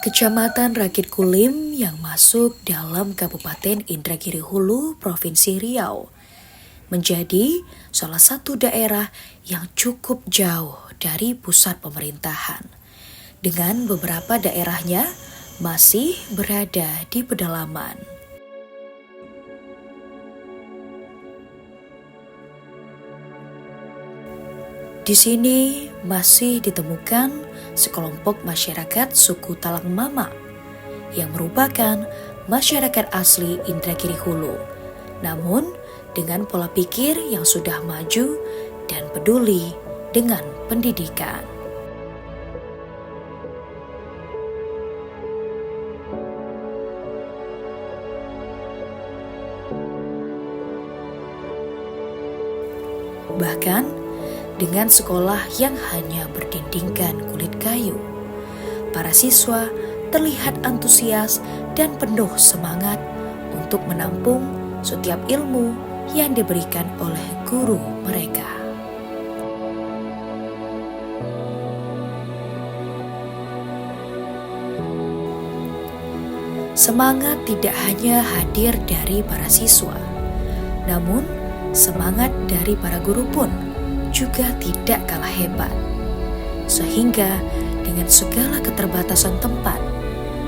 Kecamatan Rakit Kulim yang masuk dalam Kabupaten Indragiri Hulu, Provinsi Riau, menjadi salah satu daerah yang cukup jauh dari pusat pemerintahan, dengan beberapa daerahnya masih berada di pedalaman. Di sini masih ditemukan sekelompok masyarakat suku Talang Mama yang merupakan masyarakat asli Indragiri Hulu, namun dengan pola pikir yang sudah maju dan peduli dengan pendidikan. Bahkan dengan sekolah yang hanya berdindingkan kulit kayu, para siswa terlihat antusias dan penuh semangat untuk menampung setiap ilmu yang diberikan oleh guru mereka. Semangat tidak hanya hadir dari para siswa, namun semangat dari para guru pun juga tidak kalah hebat. Sehingga dengan segala keterbatasan tempat,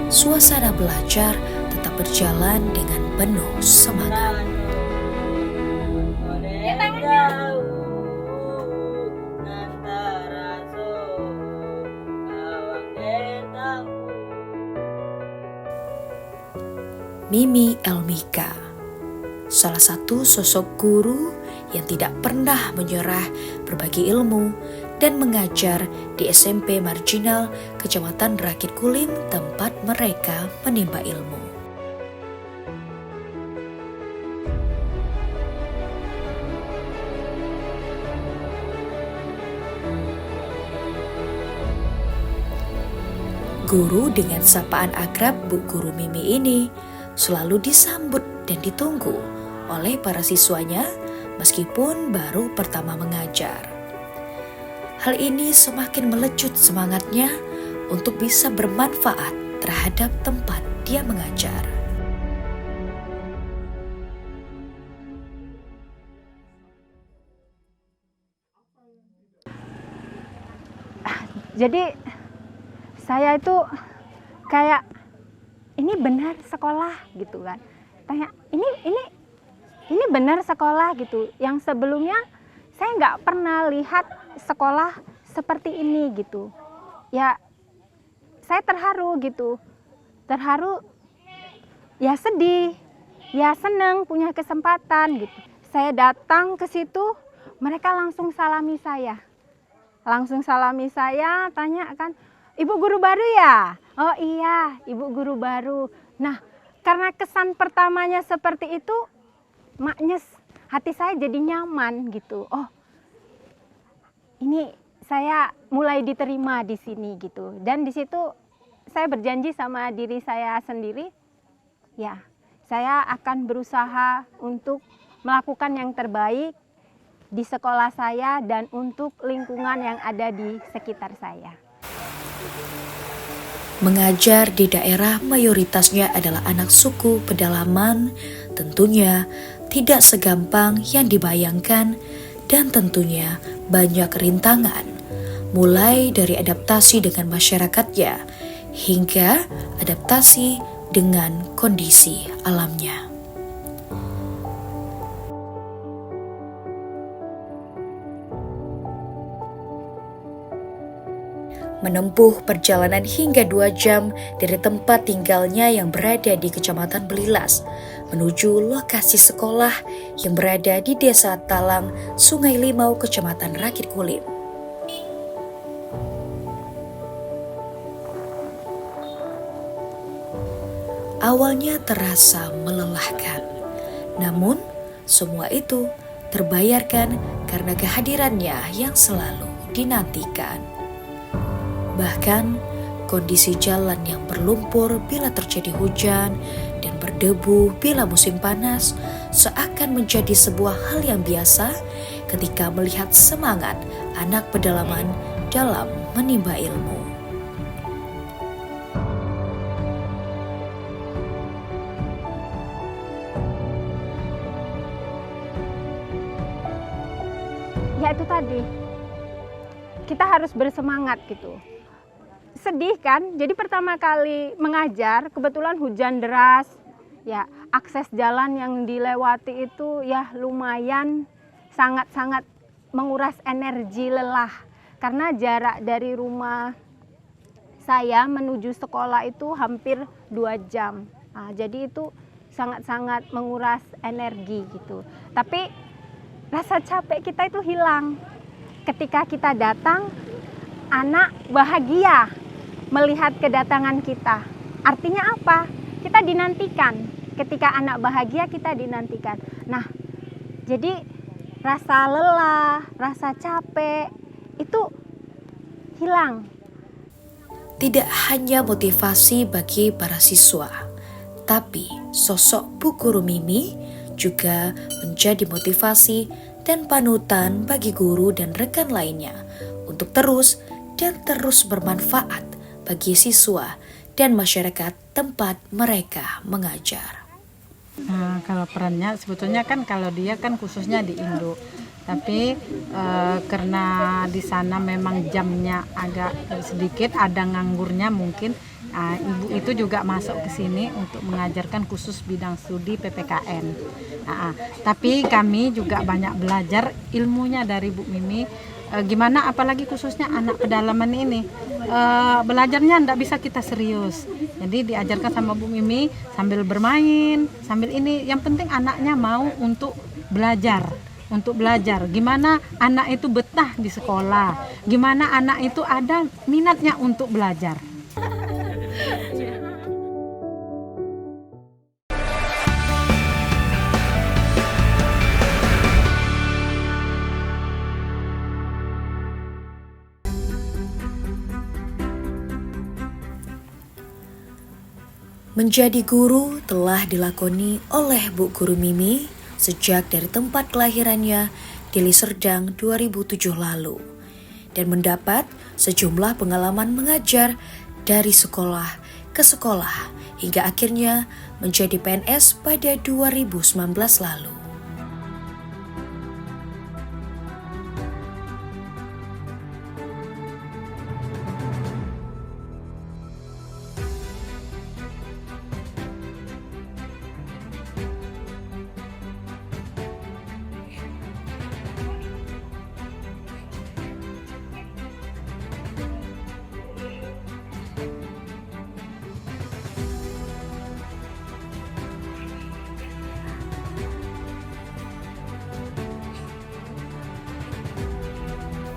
suasana belajar tetap berjalan dengan penuh semangat. Mimi Elmika, salah satu sosok guru yang tidak pernah menyerah berbagi ilmu dan mengajar di SMP Marginal Kecamatan Rakit Kulim, tempat mereka menimba ilmu. Guru dengan sapaan akrab Bu Guru Mimi ini selalu disambut dan ditunggu oleh para siswanya meskipun baru pertama mengajar. Hal ini semakin melecut semangatnya untuk bisa bermanfaat terhadap tempat dia mengajar. Jadi saya itu kayak ini benar sekolah gitu kan. Tanya, ini benar sekolah gitu. Yang sebelumnya saya nggak pernah lihat sekolah seperti ini gitu. Ya, saya terharu gitu. Terharu, ya sedih, ya senang punya kesempatan gitu. Saya datang ke situ, mereka langsung salami saya. Tanya kan, Ibu guru baru ya? Oh iya, Ibu guru baru. Nah, karena kesan pertamanya seperti itu, maknya hati saya jadi nyaman gitu. Oh, ini saya mulai diterima di sini gitu. Dan di situ saya berjanji sama diri saya sendiri, ya, saya akan berusaha untuk melakukan yang terbaik di sekolah saya dan untuk lingkungan yang ada di sekitar saya. Mengajar di daerah mayoritasnya adalah anak suku pedalaman, tentunya tidak segampang yang dibayangkan dan tentunya banyak rintangan, mulai dari adaptasi dengan masyarakatnya hingga adaptasi dengan kondisi alamnya. Menempuh perjalanan hingga 2 jam dari tempat tinggalnya yang berada di Kecamatan Belilas menuju lokasi sekolah yang berada di Desa Talang, Sungai Limau, Kecamatan Rakit Kulim. Awalnya terasa melelahkan, namun semua itu terbayarkan karena kehadirannya yang selalu dinantikan. Bahkan kondisi jalan yang berlumpur bila terjadi hujan dan berdebu bila musim panas seakan menjadi sebuah hal yang biasa ketika melihat semangat anak pedalaman dalam menimba ilmu. ya itu tadi, kita harus bersemangat gitu. Sedih kan? Jadi pertama kali mengajar, kebetulan hujan deras, ya akses jalan yang dilewati itu ya lumayan sangat-sangat menguras energi, lelah. Karena jarak dari rumah saya menuju sekolah itu hampir 2 jam. Nah, jadi itu sangat-sangat menguras energi gitu. Tapi rasa capek kita itu hilang. Ketika kita datang, anak bahagia melihat kedatangan kita. Artinya apa? Kita dinantikan. Ketika anak bahagia, kita dinantikan. Nah, jadi rasa lelah, rasa capek itu hilang. Tidak hanya motivasi bagi para siswa, tapi sosok Bu Guru Mimi juga menjadi motivasi dan panutan bagi guru dan rekan lainnya untuk terus bermanfaat bagi siswa dan masyarakat tempat mereka mengajar. Nah, kalau perannya sebetulnya kan kalau dia kan khususnya di Indo, tapi karena di sana memang jamnya agak sedikit, ada nganggurnya mungkin. Ibu itu juga masuk ke sini untuk mengajarkan khusus bidang studi PPKN. Tapi kami juga banyak belajar ilmunya dari Bu Mimi. Gimana apalagi khususnya anak pedalaman ini, belajarnya tidak bisa kita serius. Jadi diajarkan sama Bu Mimi sambil bermain, sambil ini. Yang penting anaknya mau untuk belajar. Gimana anak itu betah di sekolah, gimana anak itu ada minatnya untuk belajar. Menjadi guru telah dilakoni oleh Bu Guru Mimi sejak dari tempat kelahirannya di Liserdang 2007 lalu dan mendapat sejumlah pengalaman mengajar dari sekolah ke sekolah hingga akhirnya menjadi PNS pada 2019 lalu.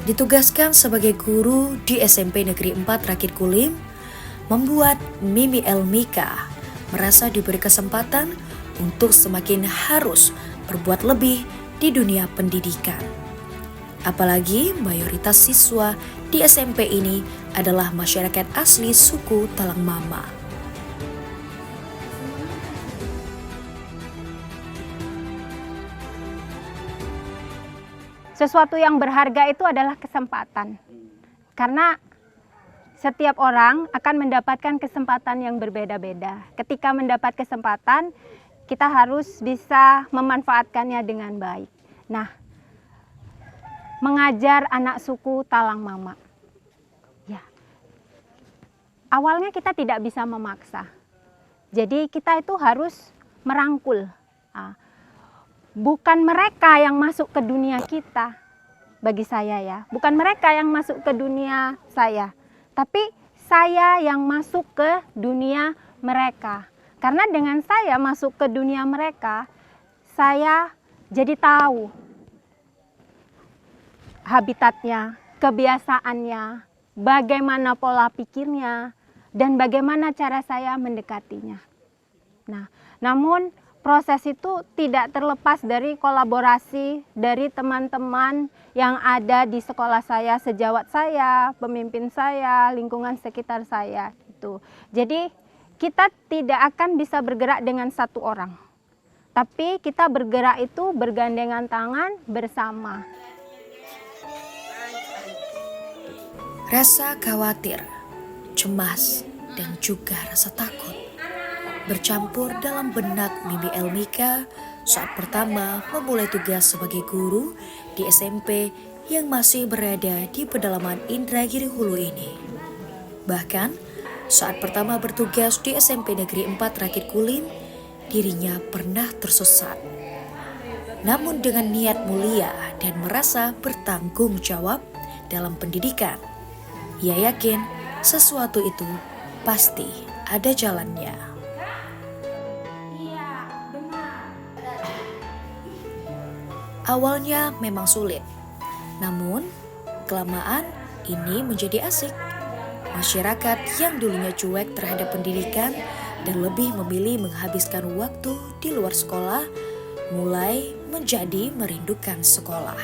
Ditugaskan sebagai guru di SMP Negeri 4 Rakit Kulim, membuat Mimi Elmika merasa diberi kesempatan untuk semakin harus berbuat lebih di dunia pendidikan. Apalagi mayoritas siswa di SMP ini adalah masyarakat asli suku Talang Mama. Sesuatu yang berharga itu adalah kesempatan. Karena setiap orang akan mendapatkan kesempatan yang berbeda-beda. Ketika mendapat kesempatan, kita harus bisa memanfaatkannya dengan baik. Nah, mengajar anak suku Talang Mama. Ya. Awalnya kita tidak bisa memaksa. Jadi kita itu harus merangkul. Bukan mereka yang masuk ke dunia kita, bagi saya ya. Bukan mereka yang masuk ke dunia saya, tapi saya yang masuk ke dunia mereka. Karena dengan saya masuk ke dunia mereka, saya jadi tahu habitatnya, kebiasaannya, bagaimana pola pikirnya, dan bagaimana cara saya mendekatinya. Nah, namun proses itu tidak terlepas dari kolaborasi dari teman-teman yang ada di sekolah saya, sejawat saya, pemimpin saya, lingkungan sekitar saya. Gitu. Jadi kita tidak akan bisa bergerak dengan satu orang, tapi kita bergerak itu bergandengan tangan bersama. Rasa khawatir, cemas, dan juga rasa takut bercampur dalam benak Mimi Elmika saat pertama memulai tugas sebagai guru di SMP yang masih berada di pedalaman Indragiri Hulu ini. Bahkan, saat pertama bertugas di SMP Negeri 4 Rakit Kulim, dirinya pernah tersesat. Namun dengan niat mulia dan merasa bertanggung jawab dalam pendidikan, ia yakin sesuatu itu pasti ada jalannya. Awalnya memang sulit, namun kelamaan ini menjadi asik. Masyarakat yang dulunya cuek terhadap pendidikan dan lebih memilih menghabiskan waktu di luar sekolah mulai menjadi merindukan sekolah.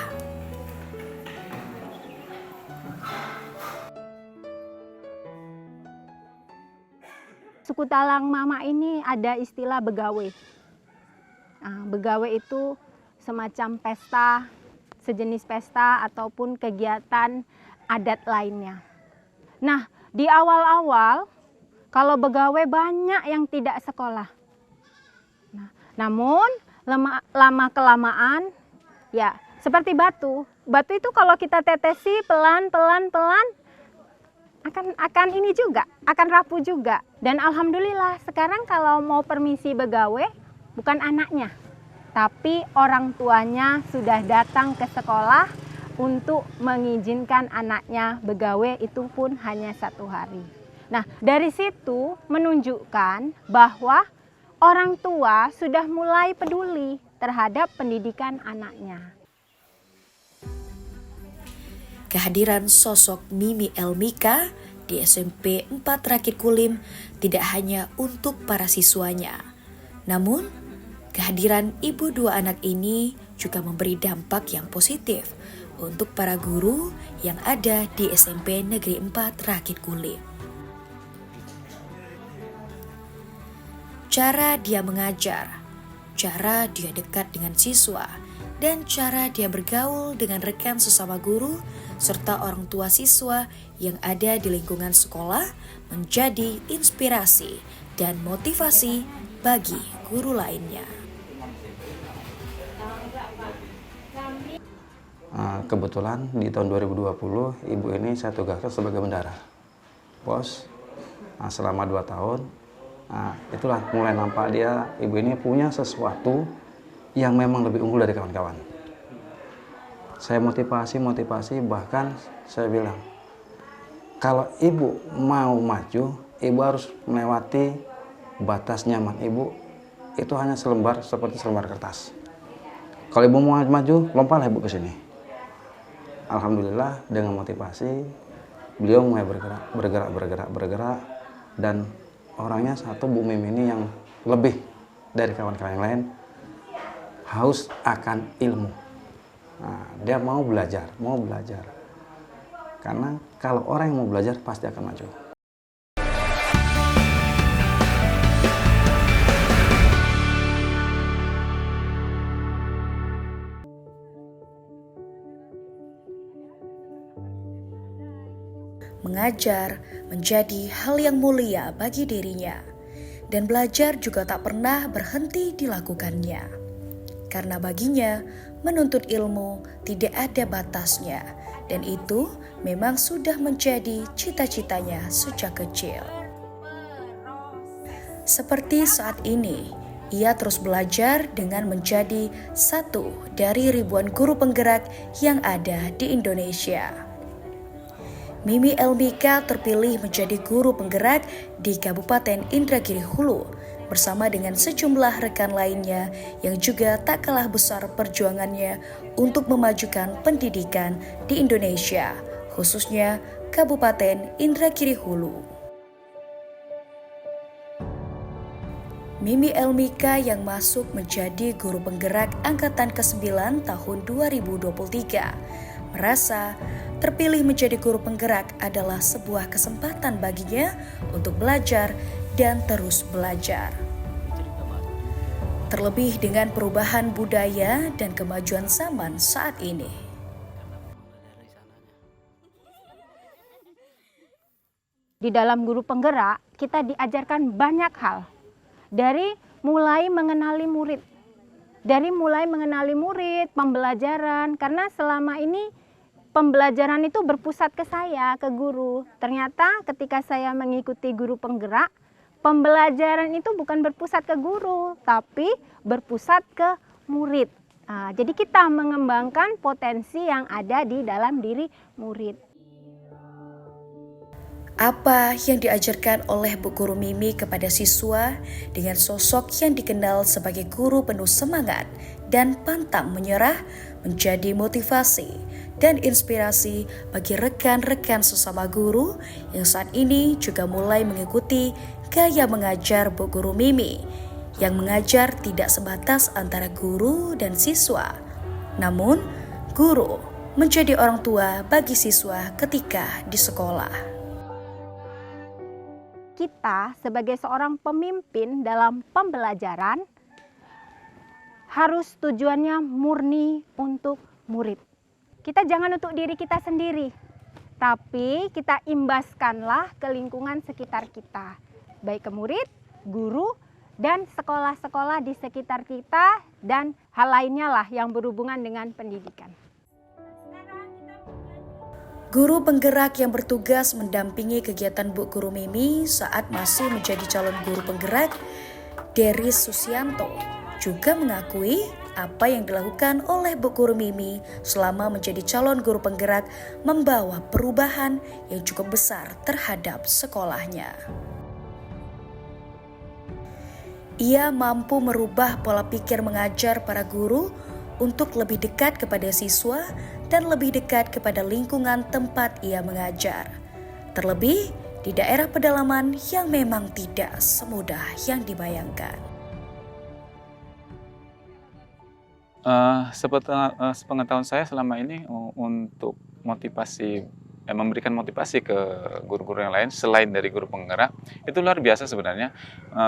Suku Talang Mama ini ada istilah begawe. Nah, begawe itu semacam pesta, sejenis pesta ataupun kegiatan adat lainnya. Nah, di awal-awal kalau begawe banyak yang tidak sekolah. Nah, namun lama-kelamaan ya seperti batu. Batu itu kalau kita tetesi pelan-pelan akan ini juga, akan rapuh juga. Dan alhamdulillah sekarang kalau mau permisi begawe bukan anaknya, tapi orang tuanya sudah datang ke sekolah untuk mengizinkan anaknya begawe, itu pun hanya 1 hari. Nah, dari situ menunjukkan bahwa orang tua sudah mulai peduli terhadap pendidikan anaknya. Kehadiran sosok Mimi Elmika di SMP 4 Rakit Kulim tidak hanya untuk para siswanya, namun kehadiran ibu 2 anak ini juga memberi dampak yang positif untuk para guru yang ada di SMP Negeri 4 Rakit Kulim. Cara dia mengajar, cara dia dekat dengan siswa, dan cara dia bergaul dengan rekan sesama guru serta orang tua siswa yang ada di lingkungan sekolah menjadi inspirasi dan motivasi bagi guru lainnya. Kebetulan di tahun 2020 ibu ini saya tugaskan sebagai bendara pos selama 2 tahun. Itulah mulai nampak ibu ini punya sesuatu yang memang lebih unggul dari kawan-kawan. Saya motivasi, bahkan saya bilang, kalau ibu mau maju, ibu harus melewati batas nyaman ibu, itu hanya seperti selembar kertas. Kalau ibu mau maju, lompatlah ibu ke sini. Alhamdulillah dengan motivasi, beliau mulai bergerak, dan orangnya satu, Bu Mim ini yang lebih dari kawan-kawan yang lain, haus akan ilmu. Dia mau belajar. Karena kalau orang yang mau belajar pasti akan maju. Mengajar menjadi hal yang mulia bagi dirinya, dan belajar juga tak pernah berhenti dilakukannya. Karena baginya, menuntut ilmu tidak ada batasnya, dan itu memang sudah menjadi cita-citanya sejak kecil. Seperti saat ini, ia terus belajar dengan menjadi satu dari ribuan guru penggerak yang ada di Indonesia. Mimi Elmika terpilih menjadi guru penggerak di Kabupaten Indragiri Hulu bersama dengan sejumlah rekan lainnya yang juga tak kalah besar perjuangannya untuk memajukan pendidikan di Indonesia, khususnya Kabupaten Indragiri Hulu. Mimi Elmika yang masuk menjadi guru penggerak angkatan ke-9 tahun 2023 merasa terpilih menjadi guru penggerak adalah sebuah kesempatan baginya untuk belajar dan terus belajar. Terlebih dengan perubahan budaya dan kemajuan zaman saat ini. Di dalam guru penggerak, kita diajarkan banyak hal. Dari mulai mengenali murid, pembelajaran, karena selama ini pembelajaran itu berpusat ke saya, ke guru. Ternyata ketika saya mengikuti guru penggerak, pembelajaran itu bukan berpusat ke guru, tapi berpusat ke murid. Nah, jadi kita mengembangkan potensi yang ada di dalam diri murid. Apa yang diajarkan oleh Bu Guru Mimi kepada siswa dengan sosok yang dikenal sebagai guru penuh semangat dan pantang menyerah menjadi motivasi dan inspirasi bagi rekan-rekan sesama guru yang saat ini juga mulai mengikuti gaya mengajar Bu Guru Mimi yang mengajar tidak sebatas antara guru dan siswa, namun guru menjadi orang tua bagi siswa ketika di sekolah. Kita sebagai seorang pemimpin dalam pembelajaran harus tujuannya murni untuk murid. Kita jangan untuk diri kita sendiri, tapi kita imbaskanlah ke lingkungan sekitar kita, baik ke murid, guru, dan sekolah-sekolah di sekitar kita, dan hal lainnya lah yang berhubungan dengan pendidikan. Guru penggerak yang bertugas mendampingi kegiatan Bu Guru Mimi saat masih menjadi calon guru penggerak, Deris Susianto, juga mengakui apa yang dilakukan oleh Bu Guru Mimi selama menjadi calon guru penggerak membawa perubahan yang cukup besar terhadap sekolahnya. Ia mampu merubah pola pikir mengajar para guru untuk lebih dekat kepada siswa dan lebih dekat kepada lingkungan tempat ia mengajar. Terlebih di daerah pedalaman yang memang tidak semudah yang dibayangkan. Sepengetahuan saya selama ini untuk motivasi, memberikan motivasi ke guru-guru yang lain selain dari guru penggerak, itu luar biasa sebenarnya.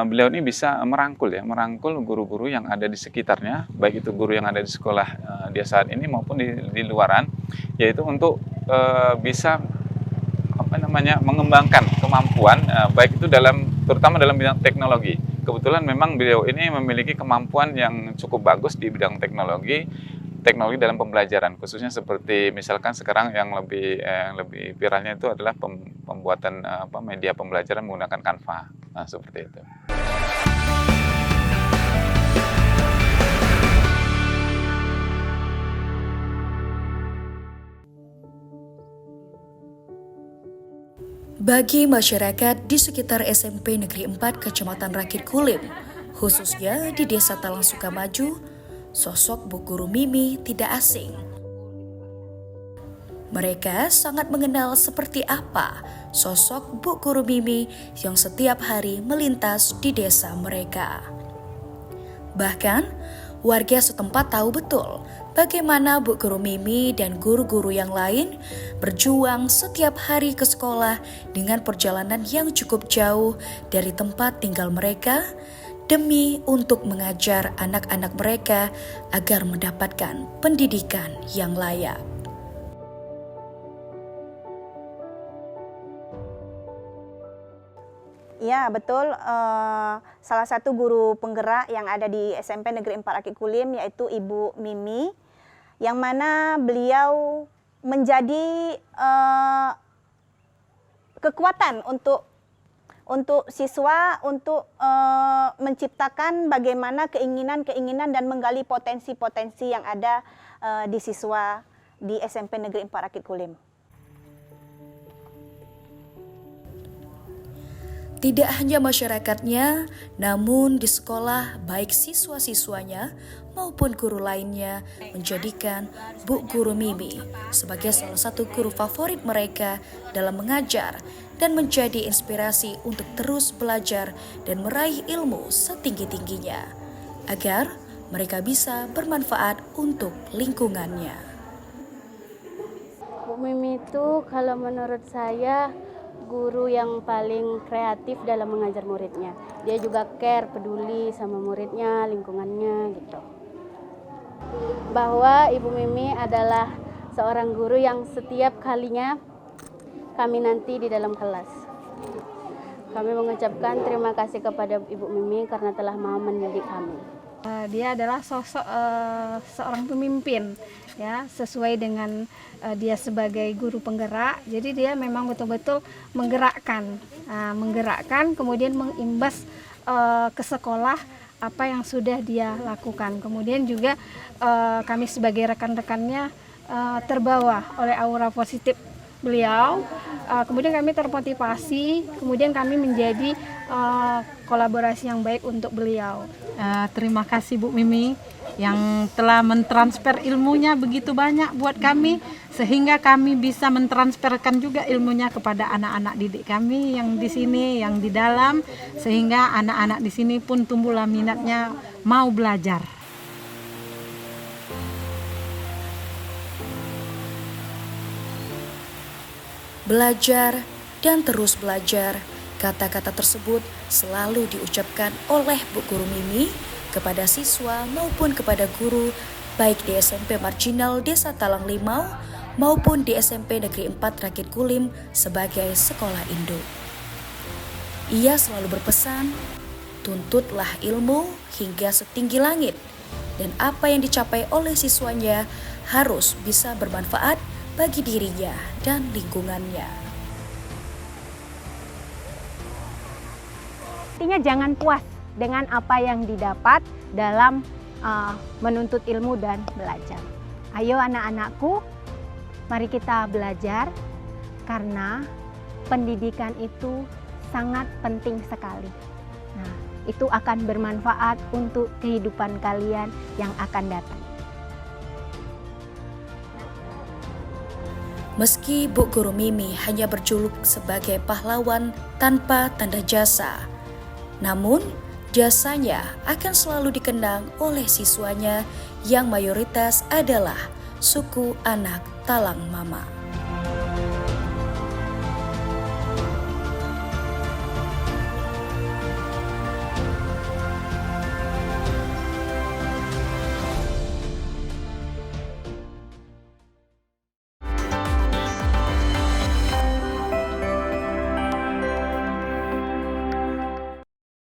Beliau ini bisa merangkul guru-guru yang ada di sekitarnya, baik itu guru yang ada di sekolah dia saat ini maupun di luaran, yaitu untuk bisa mengembangkan kemampuan baik itu terutama dalam bidang teknologi. Kebetulan memang beliau ini memiliki kemampuan yang cukup bagus di bidang teknologi dalam pembelajaran, khususnya seperti misalkan sekarang yang lebih viralnya itu adalah pembuatan media pembelajaran menggunakan Canva. Nah, seperti itu. Bagi masyarakat di sekitar SMP Negeri 4 Kecamatan Rakit Kulim, khususnya di Desa Talang Sukamaju, sosok Bu Guru Mimi tidak asing. Mereka sangat mengenal seperti apa sosok Bu Guru Mimi yang setiap hari melintas di desa mereka. Bahkan, warga setempat tahu betul bagaimana Bu Guru Mimi dan guru-guru yang lain berjuang setiap hari ke sekolah dengan perjalanan yang cukup jauh dari tempat tinggal mereka demi untuk mengajar anak-anak mereka agar mendapatkan pendidikan yang layak. Ya, betul. Salah satu guru penggerak yang ada di SMP Negeri 4 Rakit Kulim yaitu Ibu Mimi, yang mana beliau menjadi kekuatan untuk siswa untuk menciptakan bagaimana keinginan-keinginan dan menggali potensi-potensi yang ada di siswa di SMP Negeri 4 Rakit Kulim. Tidak hanya masyarakatnya, namun di sekolah baik siswa-siswanya maupun guru lainnya menjadikan Bu Guru Mimi sebagai salah satu guru favorit mereka dalam mengajar dan menjadi inspirasi untuk terus belajar dan meraih ilmu setinggi-tingginya agar mereka bisa bermanfaat untuk lingkungannya. Bu Mimi itu kalau menurut saya guru yang paling kreatif dalam mengajar muridnya. Dia juga care, peduli sama muridnya, lingkungannya gitu. Bahwa Ibu Mimi adalah seorang guru yang setiap kalinya kami nanti di dalam kelas. Kami mengucapkan terima kasih kepada Ibu Mimi karena telah mau mendidik kami. Dia adalah sosok seorang pemimpin, ya, sesuai dengan dia sebagai guru penggerak. Jadi dia memang betul-betul menggerakkan, kemudian mengimbas ke sekolah apa yang sudah dia lakukan. Kemudian juga kami sebagai rekan-rekannya terbawa oleh aura positif beliau, kemudian kami termotivasi, kemudian kami menjadi kolaborasi yang baik untuk beliau. Terima kasih Bu Mimi yang telah mentransfer ilmunya begitu banyak buat kami, sehingga kami bisa mentransferkan juga ilmunya kepada anak-anak didik kami yang di sini, yang di dalam, sehingga anak-anak di sini pun tumbuhlah minatnya mau belajar. Belajar dan terus belajar, kata-kata tersebut selalu diucapkan oleh Bu Guru Mimi kepada siswa maupun kepada guru, baik di SMP Marginal Desa Talang Limau maupun di SMP Negeri 4 Rakit Kulim sebagai sekolah induk. Ia selalu berpesan, tuntutlah ilmu hingga setinggi langit, dan apa yang dicapai oleh siswanya harus bisa bermanfaat bagi dirinya dan lingkungannya. Intinya jangan puas dengan apa yang didapat dalam menuntut ilmu dan belajar. Ayo anak-anakku, mari kita belajar, karena pendidikan itu sangat penting sekali. Nah, itu akan bermanfaat untuk kehidupan kalian yang akan datang. Meski Bu Guru Mimi hanya berjuluk sebagai pahlawan tanpa tanda jasa, namun jasanya akan selalu dikenang oleh siswanya yang mayoritas adalah suku anak Talang Mama.